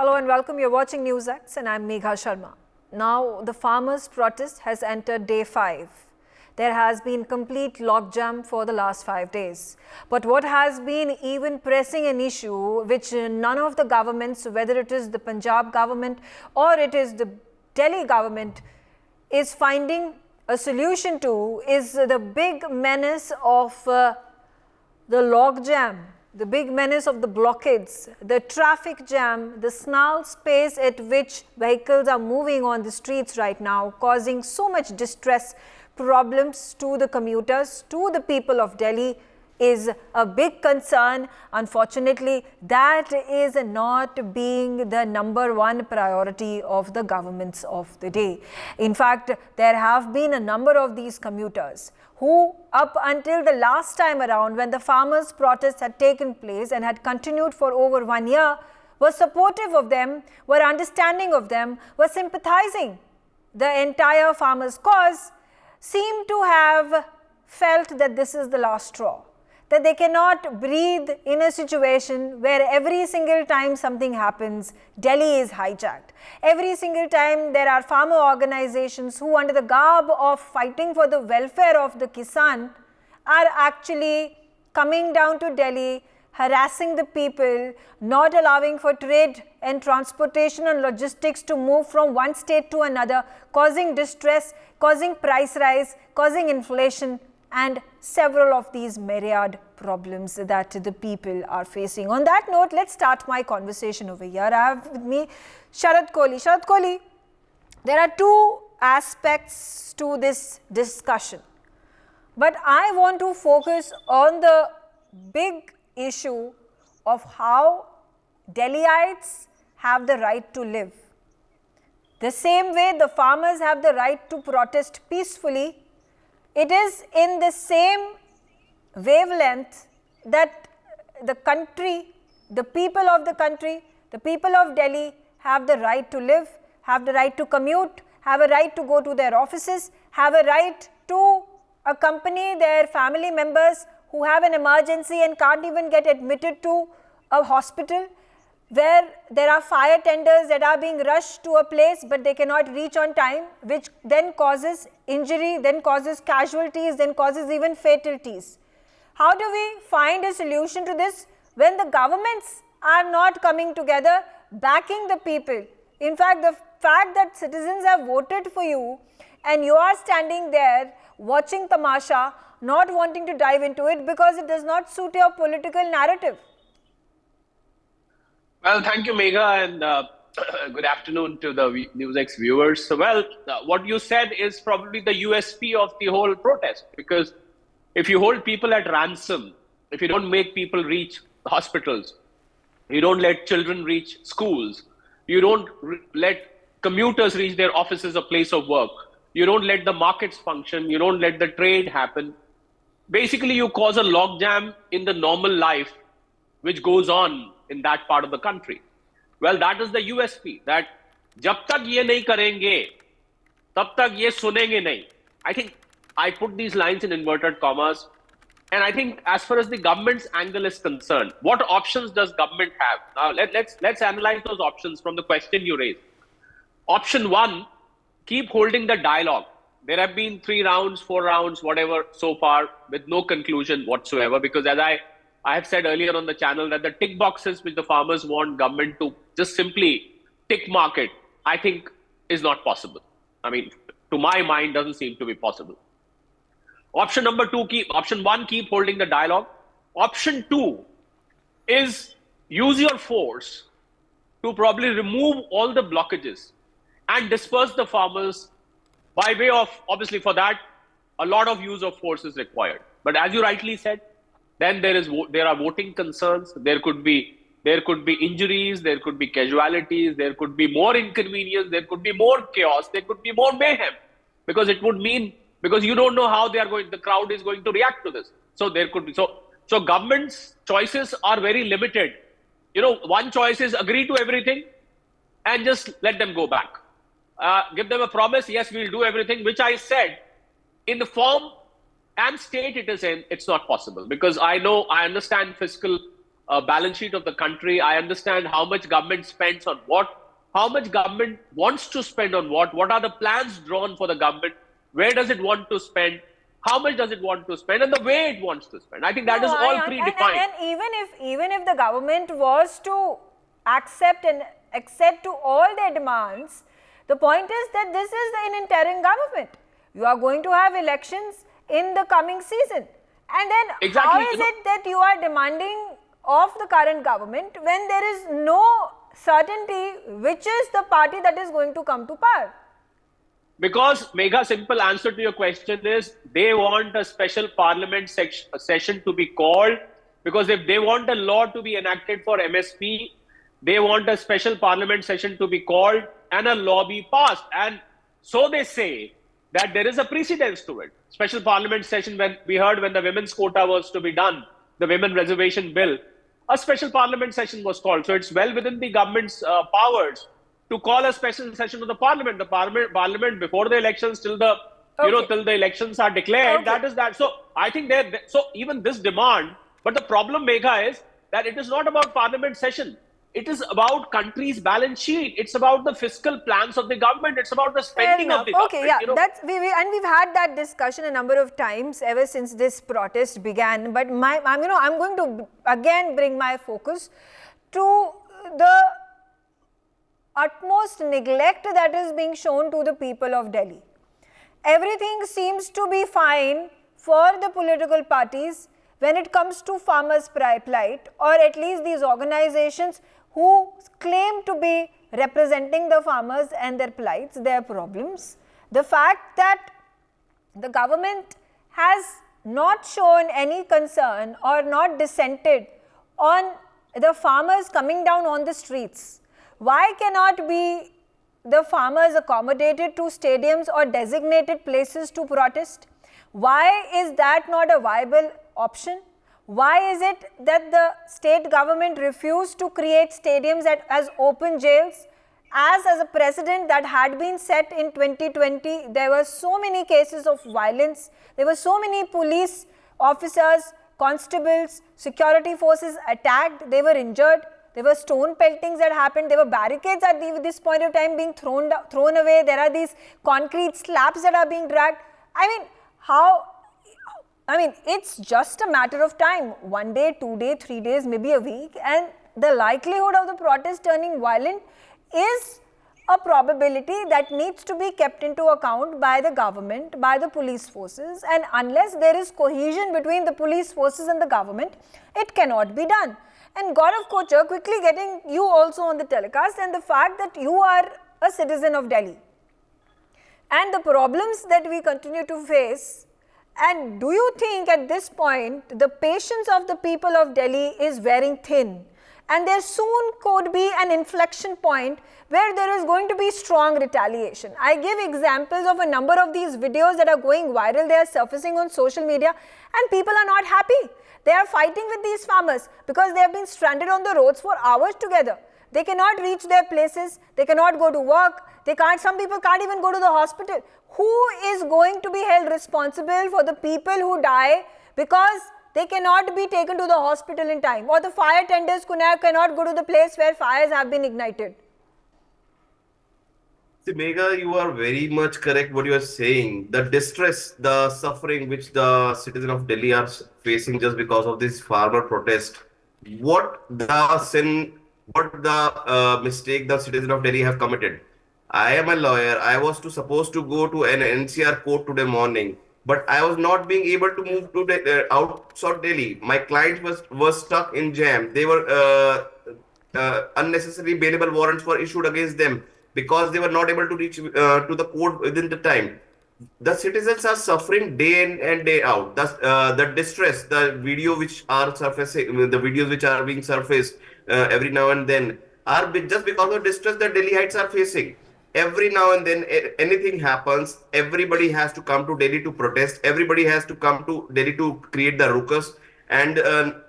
Hello and welcome. You're watching NewsX and I'm Megha Sharma. Now the farmers' protest has entered day 5. There has been complete logjam for the last 5 days. But what has been even pressing an issue which none of the governments, whether it is the Punjab government or it is the Delhi government, is finding a solution to is the big menace of the logjam. The big menace of the blockades, the traffic jam, the snarl space at which vehicles are moving on the streets right now, causing so much distress, problems to the commuters, to the people of Delhi, is a big concern. Unfortunately, that is not being the #1 priority of the governments of the day. In fact, there have been a number of these commuters who, up until the last time around when the farmers' protests had taken place and had continued for over 1 year, were supportive of them, were understanding of them, were sympathizing the entire farmers' cause, seem to have felt that this is the last straw, that they cannot breathe in a situation where every single time something happens, Delhi is hijacked. Every single time there are farmer organizations who, under the garb of fighting for the welfare of the Kisan, are actually coming down to Delhi, harassing the people, not allowing for trade and transportation and logistics to move from one state to another, causing distress, causing price rise, causing inflation, and several of these myriad problems that the people are facing. On that note, let's start my conversation over here. I have with me Sharad Kohli. Sharad Kohli, there are two aspects to this discussion, but I want to focus on the big issue of how Delhiites have the right to live. The same way the farmers have the right to protest peacefully, it is in the same wavelength that the country, the people of the country, the people of Delhi have the right to live, have the right to commute, have a right to go to their offices, have a right to accompany their family members who have an emergency and can't even get admitted to a hospital, where there are fire tenders that are being rushed to a place but they cannot reach on time, which then causes injury, then causes casualties, then causes even fatalities. How do we find a solution to this when the governments are not coming together, backing the people? In fact, the fact that citizens have voted for you and you are standing there watching tamasha, not wanting to dive into it because it does not suit your political narrative. Well, thank you, Megha, and good afternoon to the NewsX viewers. So, what you said is probably the USP of the whole protest, because if you hold people at ransom, if you don't make people reach hospitals, you don't let children reach schools, you don't let commuters reach their offices or place of work, you don't let the markets function, you don't let the trade happen, basically you cause a logjam in the normal life which goes on in that part of the country. Well, that is the USP, that jab tak ye nahi karenge, tab tak ye sunenge nahi. I think I put these lines in inverted commas, and I think as far as the government's angle is concerned, what options does government have? Now let's analyze those options from the question you raised. Option 1, keep holding the dialogue. There have been 3 rounds, 4 rounds, whatever so far, with no conclusion whatsoever, because as I have said earlier on the channel that the tick boxes which the farmers want government to just simply tick mark it, I think is not possible. I mean, to my mind, doesn't seem to be possible. Option number 2, option 1, keep holding the dialogue. Option 2 is use your force to probably remove all the blockages and disperse the farmers by way of, obviously for that, a lot of use of force is required. But as you rightly said, then there are voting concerns, there could be injuries, there could be casualties, there could be more inconvenience, there could be more chaos, there could be more mayhem, because it would mean, because you don't know how the crowd is going to react to this. So there could be, so government's choices are very limited. You know, one choice is agree to everything and just let them go back. Give them a promise, yes, we'll do everything, which I said in the form and state it is in, it's not possible, because I understand fiscal balance sheet of the country. I understand how much government spends on what, how much government wants to spend on what are the plans drawn for the government, where does it want to spend, how much does it want to spend, and the way it wants to spend. I think that is all predefined. And even if the government was to accept to all their demands, the point is that this is an interim government. You are going to have elections in the coming season. And then Exactly. how is it that you are demanding of the current government when there is no certainty which is the party that is going to come to power? Because, Megha, simple answer to your question is they want a special parliament session to be called, because if they want a law to be enacted for MSP, they want a special parliament session to be called and a law be passed. And so they say that there is a precedence to it. Special parliament session, when we heard when the women's quota was to be done, the women reservation bill, a special parliament session was called. So it's well within the government's powers to call a special session of the parliament. The parliament before the elections, till the till the elections are declared. That is that. So I think so even this demand. But the problem, Megha, is that it is not about parliament session. It is about country's balance sheet. It's about the fiscal plans of the government. It's about the spending of the government. Okay, yeah, that's and we've had that discussion a number of times ever since this protest began. But I'm going to again bring my focus to the utmost neglect that is being shown to the people of Delhi. Everything seems to be fine for the political parties when it comes to farmers' plight, or at least these organizations who claim to be representing the farmers and their plights, their problems. The fact that the government has not shown any concern or not dissented on the farmers coming down on the streets. Why cannot be the farmers accommodated to stadiums or designated places to protest? Why is that not a viable option? Why is it that the state government refused to create stadiums as open jails? As a precedent that had been set in 2020, there were so many cases of violence. There were so many police officers, constables, security forces attacked. They were injured. There were stone peltings that happened. There were barricades at this point of time being thrown away. There are these concrete slabs that are being dragged. It's just a matter of time. 1 day, 2 days, 3 days, maybe a week. And the likelihood of the protest turning violent is a probability that needs to be kept into account by the government, by the police forces. And unless there is cohesion between the police forces and the government, it cannot be done. And Gaurav Kochar, quickly getting you also on the telecast, and the fact that you are a citizen of Delhi and the problems that we continue to face. And do you think at this point the patience of the people of Delhi is wearing thin, and there soon could be an inflection point where there is going to be strong retaliation? I give examples of a number of these videos that are going viral. They are surfacing on social media and people are not happy. They are fighting with these farmers because they have been stranded on the roads for hours together. They cannot reach their places. They cannot go to work. Some people can't even go to the hospital. Who is going to be held responsible for the people who die because they cannot be taken to the hospital in time, or the fire tenders cannot go to the place where fires have been ignited? See, Megha, you are very much correct what you are saying. The distress, the suffering which the citizens of Delhi are facing just because of this farmer protest, what the sin, what the mistake the citizens of Delhi have committed. I am a lawyer. I was supposed to go to an NCR court today morning, but I was not being able to move to outside Delhi. My clients was stuck in jam. They were unnecessary bailable warrants were issued against them because they were not able to reach to the court within the time. The citizens are suffering day in and day out. The distress, the video which are surfacing, the videos which are being surfaced every now and then are just because of distress that Delhiites are facing. Every now and then anything happens, everybody has to come to Delhi to protest. Everybody has to come to Delhi to create the ruckus. And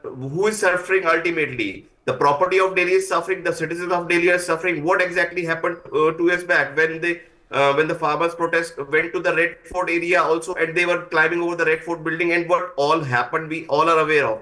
who is suffering ultimately? The property of Delhi is suffering. The citizens of Delhi are suffering. What exactly happened 2 years back when the farmers' protest went to the Red Fort area also, and they were climbing over the Red Fort building, and what all happened, we all are aware of.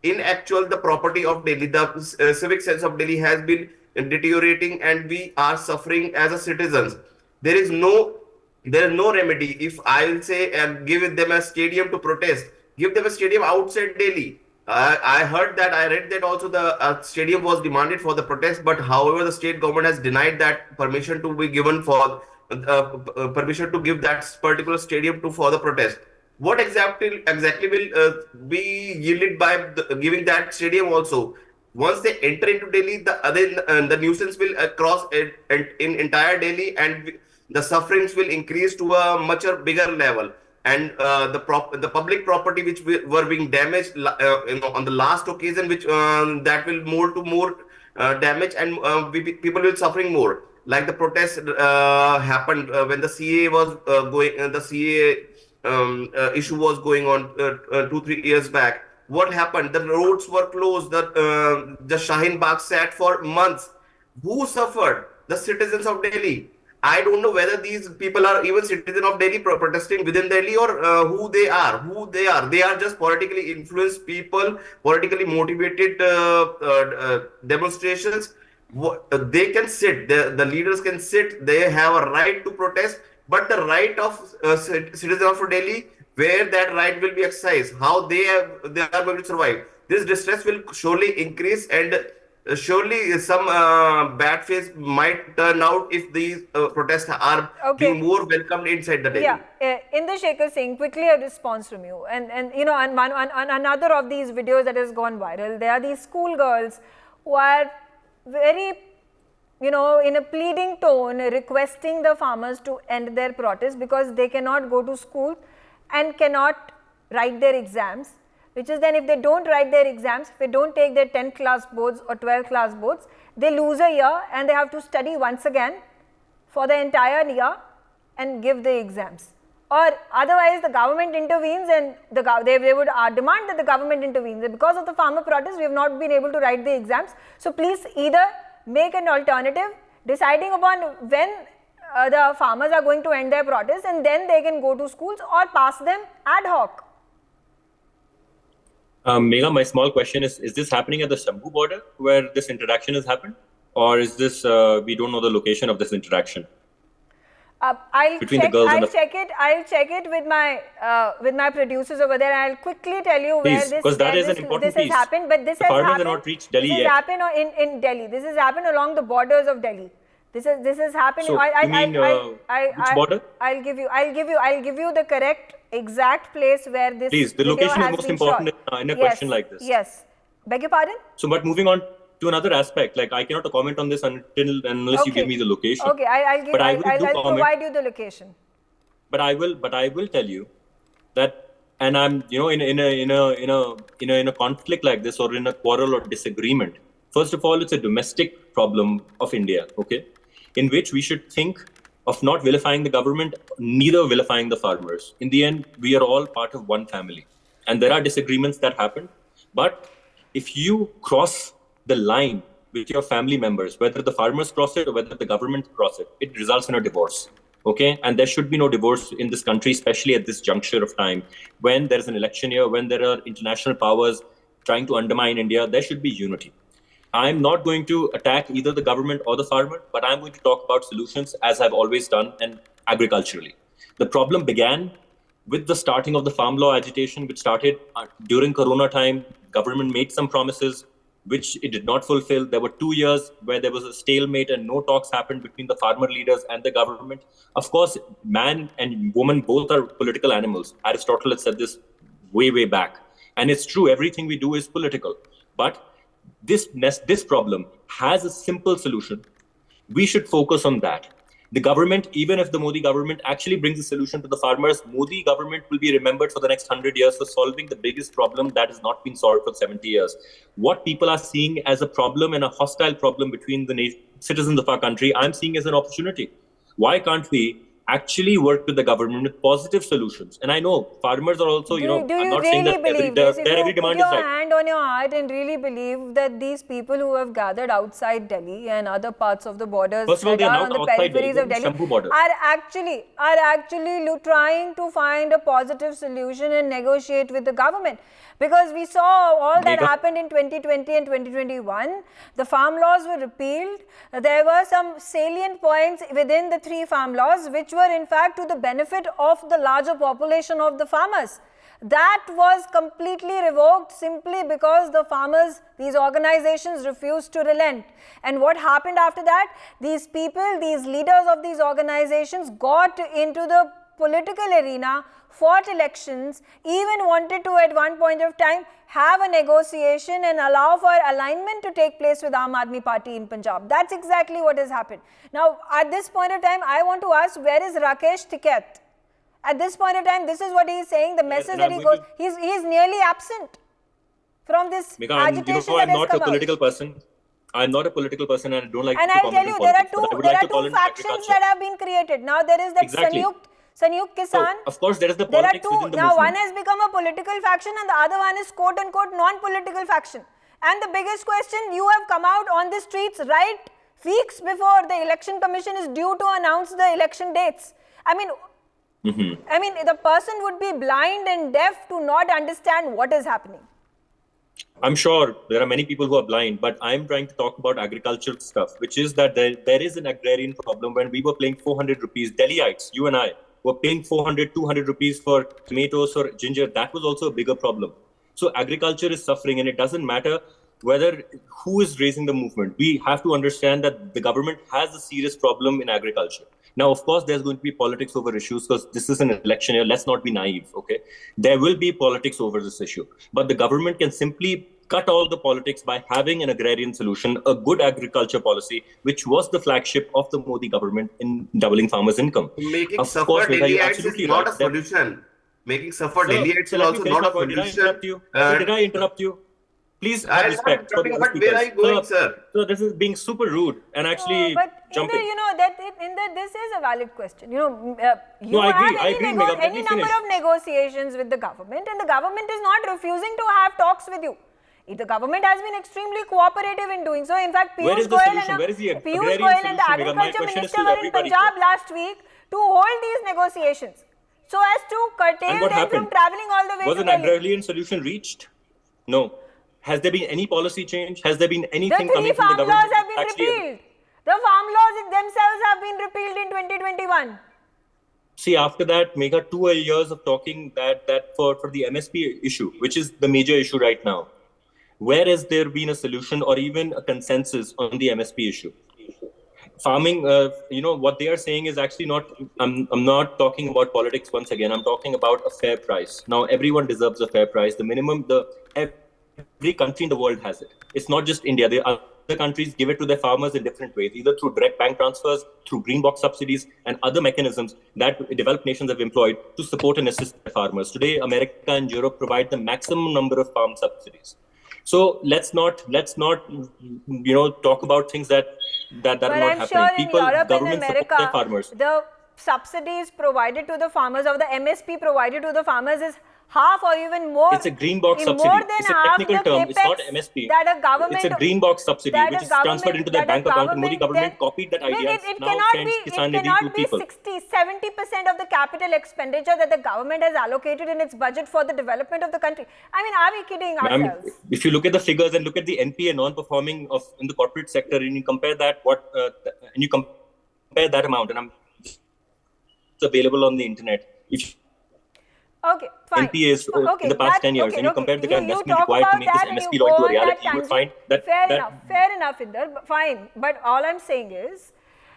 in actual, the property of Delhi, the civic sense of Delhi has been deteriorating, and we are suffering as a citizens. There is no remedy. If I will say and give them a stadium to protest, give them a stadium outside Delhi. I heard that, I read that also the stadium was demanded for the protest, but however, the state government has denied that permission to be given for permission to give that particular stadium to for the protest. What exactly will be yielded by giving that stadium also? Once they enter into Delhi, the nuisance will cross in entire Delhi, and the sufferings will increase to a much bigger level. And the public property which were being damaged on the last occasion, which that will more to more damage, and people will suffering more. Like the protest happened when the CA was the CA issue was going on 2-3 years back. What happened? The roads were closed. The Shaheen Bagh sat for months. Who suffered? The citizens of Delhi. I don't know whether these people are even citizens of Delhi protesting within Delhi, or who they are. They are just politically influenced people, politically motivated demonstrations. They can sit. The leaders can sit. They have a right to protest, but the right of citizens of Delhi, where that right will be exercised, how they are going to survive. This distress will surely increase, and surely some bad phase might turn out if these protests are being more welcomed inside the Delhi. Yeah, Inder Shekhar Singh, quickly a response from you. And you know, on another of these videos that has gone viral, there are these schoolgirls who are very, you know, in a pleading tone requesting the farmers to end their protest because they cannot go to school and cannot write their exams, which is then if they don't write their exams, if they don't take their 10th class boards or 12th class boards, they lose a year and they have to study once again for the entire year and give the exams. Or otherwise the government intervenes, and they would demand that the government intervenes. And because of the farmer protest, we have not been able to write the exams. So please either make an alternative deciding upon when the farmers are going to end their protest, and then they can go to schools, or pass them ad hoc. Megha, my small question is this happening at the Shambhu border where this interaction has happened? Or is this, we don't know the location of this interaction? I'll check it with my producers over there. I'll quickly tell you where this has happened. But this has happened. Not reached Delhi yet. This has happened in Delhi. This has happened along the borders of Delhi. This has happened. So, which border? I'll give you the correct exact place where this. Please, the location is most important in a question like this. Yes. Beg your pardon? So, but moving on to another aspect, like I cannot comment on this unless you give me the location. Okay, I'll provide you the location. But I will tell you that, and I'm in a conflict like this, or in a quarrel or disagreement. First of all, it's a domestic problem of India, okay, in which we should think of not vilifying the government, neither vilifying the farmers. In the end, we are all part of one family, and there are disagreements that happen. But if you cross the line with your family members, whether the farmers cross it or whether the government cross it, it results in a divorce. Okay, and there should be no divorce in this country, especially at this juncture of time, when there is an election year, when there are international powers trying to undermine India. There should be unity. I'm not going to attack either the government or the farmer, but I'm going to talk about solutions, as I've always done, and agriculturally. The problem began with the starting of the farm law agitation, which started during Corona time. Government made some promises, which it did not fulfill. There were 2 years where there was a stalemate and no talks happened between the farmer leaders and the government. Of course, man and woman both are political animals. Aristotle had said this way back. And it's true, everything we do is political. But this problem has a simple solution. We should focus on that. The government, even if the Modi government actually brings a solution to the farmers, Modi government will be remembered for the next 100 years for solving the biggest problem that has not been solved for 70 years. What people are seeing as a problem and a hostile problem between the citizens of our country, I'm seeing as an opportunity. Why can't we actually work with the government with positive solutions. And I know farmers are also, Do I'm you not saying really that believe this? If their you every put demand your is right. hand on your heart and really believe that these people who have gathered outside Delhi and other parts of the borders First of all, that they are are on not the outside Delhi, peripheries they're of in Delhi Shambhu border. are actually trying to find a positive solution and negotiate with the government. Because we saw all that happened in 2020 and 2021. The farm laws were repealed. There were some salient points within the 3 farm laws which were in fact to the benefit of the larger population of the farmers. That was completely revoked simply because the farmers, these organizations refused to relent. And what happened after that? These people, these leaders of these organizations got into the political arena, fought elections, even wanted to at one point of time have a negotiation and allow for alignment to take place with Aam Aadmi Party in Punjab. That's exactly what has happened. Now, at this point of time, I want to ask, where is Rakesh Tikait? At this point of time, this is what he is saying, the message that he goes, he's nearly absent from this agitation that I'm has not come a political out. person. I'm not a political person and I don't like And to I'll comment tell you, on there are politics. two factions that have been created. Now there is that Exactly. Sanyukt Kisan. So, of course, there is the There are politics two. within the Now movement. one has become a political faction and the other one is quote unquote non-political faction. And the biggest question, you have come out on the streets right weeks before the election commission is due to announce the election dates. I mean, the person would be blind and deaf to not understand what is happening. I'm sure there are many people who are blind, but I'm trying to talk about agricultural stuff, which is that there is an agrarian problem. When we were paying 400 rupees, Delhiites, you and I, were paying 400, 200 rupees for tomatoes or ginger. That was also a bigger problem. So agriculture is suffering, and it doesn't matter who is raising the movement. We have to understand that the government has a serious problem in agriculture. Now, of course, there's going to be politics over issues because this is an election year. Let's not be naive, okay? There will be politics over this issue. But the government can simply cut all the politics by having an agrarian solution, a good agriculture policy, which was the flagship of the Modi government in doubling farmers' income. Making Of suffer course, Megha, you're Delhiites is absolutely not right a solution. Making suffer Sir, Delhiites so is let me also finish not my a point. Did I solution. interrupt you? Did I interrupt you? Please have I'm not respect for the interrupting, other but speakers. where are you going, sir? So this is being super rude and actually But jumping. this is a valid question. You I have agree, Megha. Let any me number finish. of negotiations with the government, and the government is not refusing to have talks with you. The government has been extremely cooperative in doing so. In fact, Where Piyush is the Goyal solution? Where is the agrarian and the solution, Megha? My agriculture question is minister to were in everybody. Punjab last week to hold these negotiations so as to curtail And what them happened? from travelling all the way Was to an Delhi. agrarian solution reached? No. Has there been any policy change? Has there been The anything 3 coming from the farm government? laws have been repealed. The farm laws themselves have been repealed in 2021. See, after that, Megha, 2 years of talking that for the MSP issue, which is the major issue right now, where has there been a solution or even a consensus on the MSP issue? Farming, what they are saying is actually not, I'm not talking about politics once again, I'm talking about a fair price. Now, everyone deserves a fair price. The minimum, every country in the world has it. It's not just India. Other countries give it to their farmers in different ways, either through direct bank transfers, through green box subsidies, and other mechanisms that developed nations have employed to support and assist their farmers. Today, America and Europe provide the maximum number of farm subsidies. So let's not talk about things that are But not I'm happening. sure in Europe and Governments support their America, farmers. the subsidies provided to the farmers or the MSP provided to the farmers is half or even more. It's a green box subsidy. More than It's a half technical the term. It's not capex MSP. that a government. It's a green box subsidy, which is transferred into their bank account. And Modi government copied that idea and now sends Kisan Nidhi to people. It cannot be 60-70% of the capital expenditure that the government has allocated in its budget for the development of the country. I mean, are we kidding ourselves? If you look at the figures and look at the NPA non-performing in the corporate sector, and you compare that amount, and it's available on the internet. Okay, fine. NPAs in the past 10 years, and you compare the investment required to make this MSP law into a reality, you would find that... Fair enough, Inder, fine. But all I'm saying is,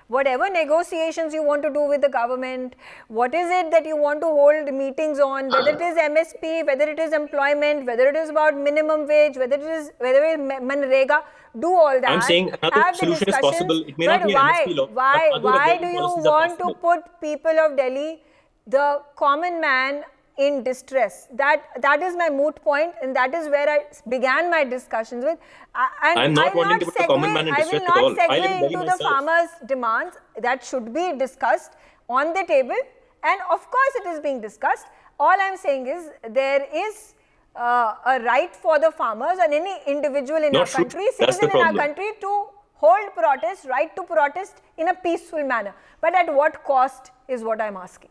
whatever negotiations you want to do with the government, what is it that you want to hold meetings on, whether it is MSP, whether it is employment, whether it is about minimum wage, whether it is Manrega, do all that. I'm saying another solution is possible. It may not be an MSP law. Why do you want to put people of Delhi, the common man, in distress? That is my moot point, and that is where I began my discussions with. I'm not wanting to put the common man in distress at all. I will not segue into the farmers' demands that should be discussed. on the table, and of course it is being discussed. All I am saying is there is a right for the farmers and any individual in our country, citizen in our country, to hold protest, right to protest in a peaceful manner. But at what cost is what I am asking.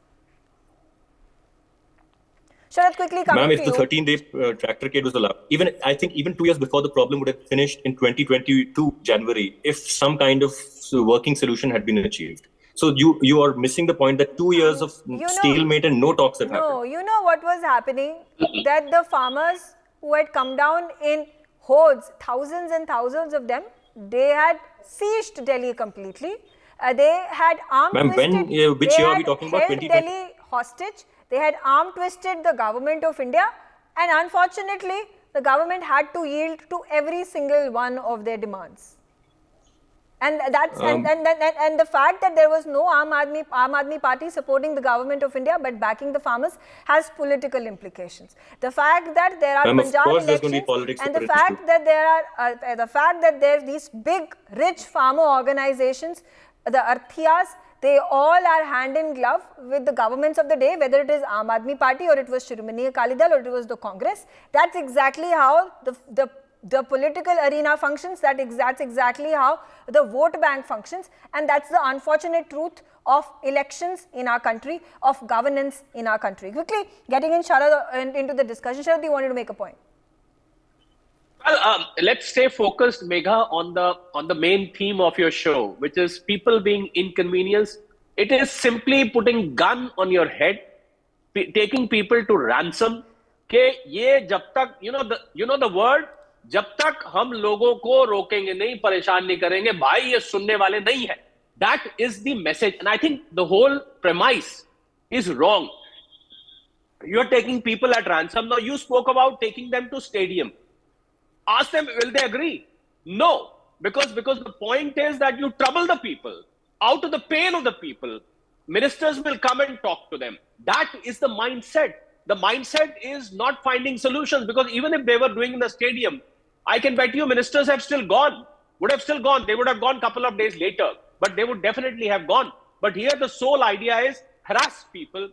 Sharad, quickly coming Ma'am, to if the 13-day tractorcade was allowed, I think even 2 years before, the problem would have finished in 2022 January if some kind of working solution had been achieved. So you are missing the point that 2 years of stalemate and no talks have happened. No, you know what was happening? That the farmers who had come down in hordes, thousands and thousands of them, they had seized Delhi completely. They had armed twisted. Which year are we talking about? Held Delhi hostage. They had arm twisted the government of India, and unfortunately, the government had to yield to every single one of their demands. And that's and the fact that there was no Aam Aadmi Party supporting the government of India but backing the farmers has political implications. The fact that there are Punjab elections and the fact that there are these big rich farmer organizations, the Arthiyas, they all are hand in glove with the governments of the day, whether it is Aam Aadmi Party or it was Shiromani Akali Dal or it was the Congress. That's exactly how the political arena functions, that's exactly how the vote bank functions, and that's the unfortunate truth of elections in our country, of governance in our country. Quickly, getting in Sharad into the discussion. Sharad, you wanted to make a point. Well, let's stay focused, Megha, on the main theme of your show, which is people being inconvenienced. It is simply putting gun on your head, taking people to ransom. Ke ye jab tak, you know the word, जब तक हम लोगों को रोकेंगे नहीं, परेशान नहीं करेंगे, भाई ये सुनने वाले नहीं है. That is the message, and I think the whole premise is wrong. You are taking people at ransom. Now you spoke about taking them to stadium. Ask them, will they agree? No, because the point is that you trouble the people, out of the pain of the people. Ministers will come and talk to them. That is the mindset. The mindset is not finding solutions, because even if they were doing in the stadium, I can bet you ministers have still gone, would have still gone. They would have gone a couple of days later, but they would definitely have gone. But here the sole idea is harass people,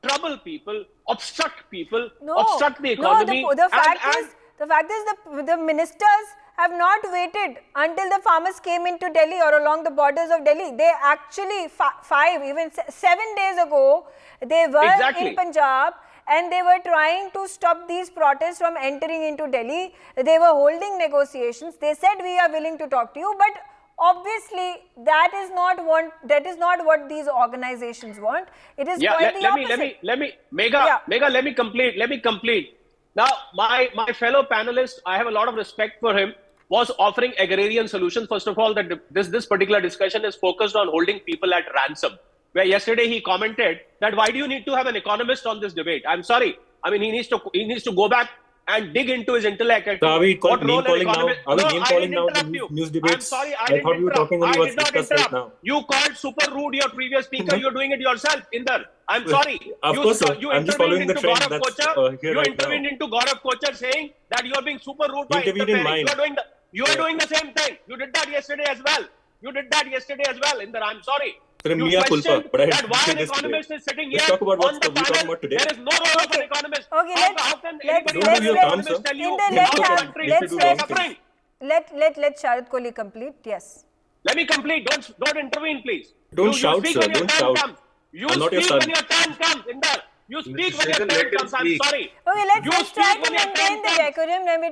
trouble people, obstruct people, obstruct the economy. No, the fact is the ministers have not waited until the farmers came into Delhi or along the borders of Delhi. They actually 7 days ago, they were in Punjab, and they were trying to stop these protests from entering into Delhi. They were holding negotiations. They said, we are willing to talk to you, but obviously that is not what these organizations want. It is quite the opposite. Megha, let me complete. Now, my fellow panelist, I have a lot of respect for him, was offering agrarian solutions. First of all, that this particular discussion is focused on holding people at ransom. Where yesterday he commented that why do you need to have an economist on this debate? I'm sorry. I mean, he needs to go back and dig into his intellect. So are we name calling now? Are we name calling now the news debates? I'm sorry, I thought we were talking only what's discussed right now. You called super rude your previous speaker. You're doing it yourself, Inder. I'm sorry. Of course, sir. You I'm just following the trend that's here You right intervened now. into Gaurav Kochar saying that you're being super rude by Intervened in interfering. mine. You are doing the same thing. You did that yesterday as well. Inder, I'm sorry. You question that why an economist is sitting here on the panel. There is no role of an economist. Okay, how can anybody on the economist tell you let Sharad Kohli complete. Yes. Let me complete. Don't intervene, please. Don't shout, sir. Don't shout. You speak when your turn comes, Inder. You speak when your turn comes. I'm sorry. Okay, let's try to maintain the decorum, and we're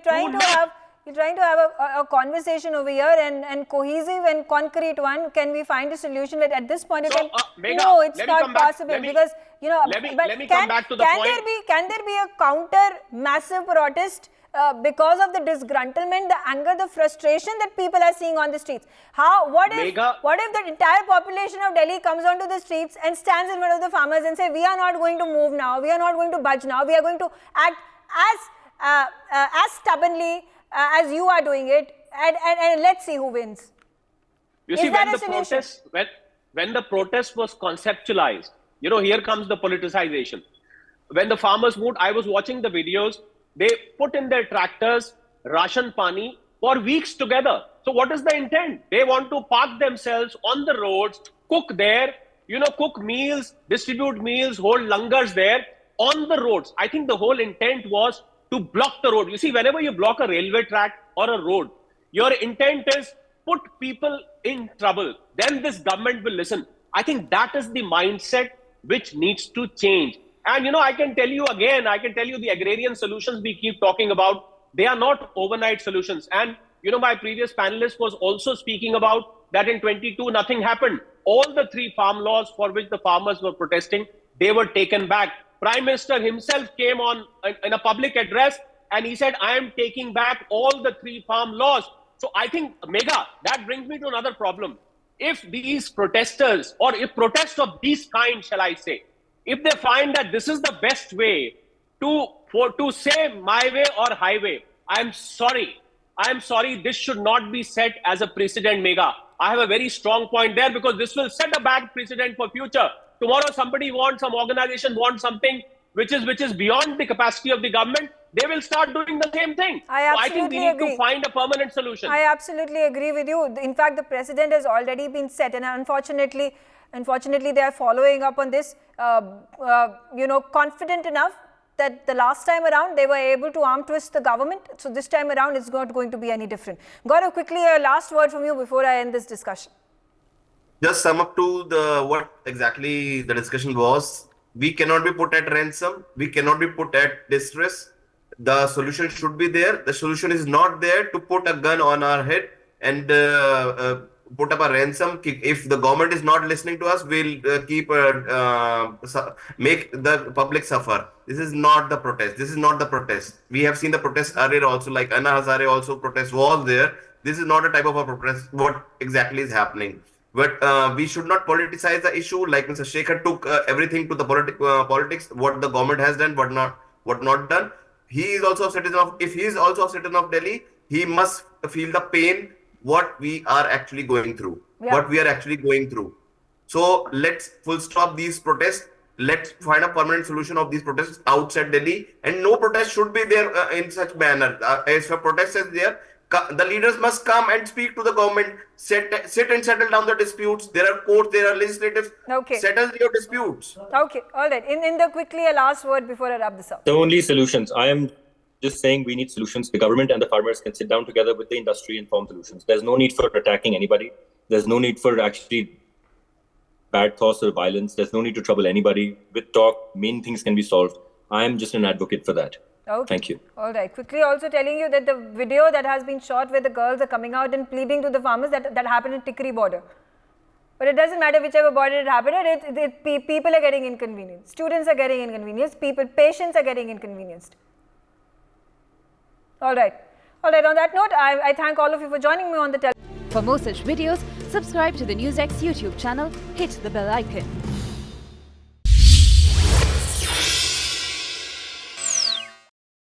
trying to have a conversation over here and cohesive and concrete one. Can we find a solution at this point? No, it's not possible because Let me come back to the point. Can there be a counter massive protest because of the disgruntlement, the anger, the frustration that people are seeing on the streets? What if the entire population of Delhi comes onto the streets and stands in front of the farmers and say, we are not going to move now, we are not going to budge now, we are going to act as stubbornly as you are doing it, and let's see who wins. You see, when the protest was conceptualized, here comes the politicization. When the farmers moved, I was watching the videos. They put in their tractors ration pani for weeks together. So what is the intent? They want to park themselves on the roads, cook there, cook meals, distribute meals, hold langars there on the roads. I think the whole intent was to block the road. You see, whenever you block a railway track or a road, your intent is put people in trouble. Then this government will listen. I think that is the mindset which needs to change. And I can tell you the agrarian solutions we keep talking about, they are not overnight solutions. And my previous panelist was also speaking about that in 22 nothing happened. All the 3 farm laws for which the farmers were protesting, they were taken back. Prime Minister himself came on in a public address and he said, I am taking back all the 3 farm laws. So I think, Megha, that brings me to another problem. If these protesters, or if protests of these kind, shall I say, if they find that this is the best way to say my way or highway, I'm sorry, this should not be set as a precedent, Megha. I have a very strong point there because this will set a bad precedent for future. Tomorrow some organization wants something which is beyond the capacity of the government, they will start doing the same thing. I think we need to find a permanent solution. I absolutely agree with you. In fact, the precedent has already been set, and unfortunately they are following up on this, confident enough that the last time around they were able to arm twist the government. So this time around it's not going to be any different. Gaurav, quickly a last word from you before I end this discussion. Just sum up to what exactly the discussion was. We cannot be put at ransom. We cannot be put at distress. The solution should be there. The solution is not there to put a gun on our head and put up a ransom. If the government is not listening to us, we'll make the public suffer. This is not the protest. We have seen the protest earlier also, like Anna Hazare also protest was there. This is not a type of a protest. What exactly is happening? But we should not politicize the issue. Like Mr. Shekhar took everything to the politics. What the government has done, what not done. He is also a citizen of. If he is also a citizen of Delhi, he must feel the pain what we are actually going through. Yeah. What we are actually going through. So let's full stop these protests. Let's find a permanent solution of these protests outside Delhi. And no protest should be there in such manner. If a protest is there, the leaders must come and speak to the government, sit and settle down the disputes. There are courts, there are legislatives. Okay. Settle your disputes. Okay, all right. In the quickly a last word before I wrap this up. The only solutions. I am just saying we need solutions. The government and the farmers can sit down together with the industry and form solutions. There's no need for attacking anybody. There's no need for actually bad thoughts or violence. There's no need to trouble anybody. With talk, main things can be solved. I am just an advocate for that. Okay. Thank you. All right. Quickly also telling you that the video that has been shot where the girls are coming out and pleading to the farmers, that happened in Tikri border. But it doesn't matter whichever border it happened, people are getting inconvenienced. Students are getting inconvenienced. Patients are getting inconvenienced. All right. On that note, I thank all of you for joining me on the television. For more such videos, subscribe to the NewsX YouTube channel, hit the bell icon.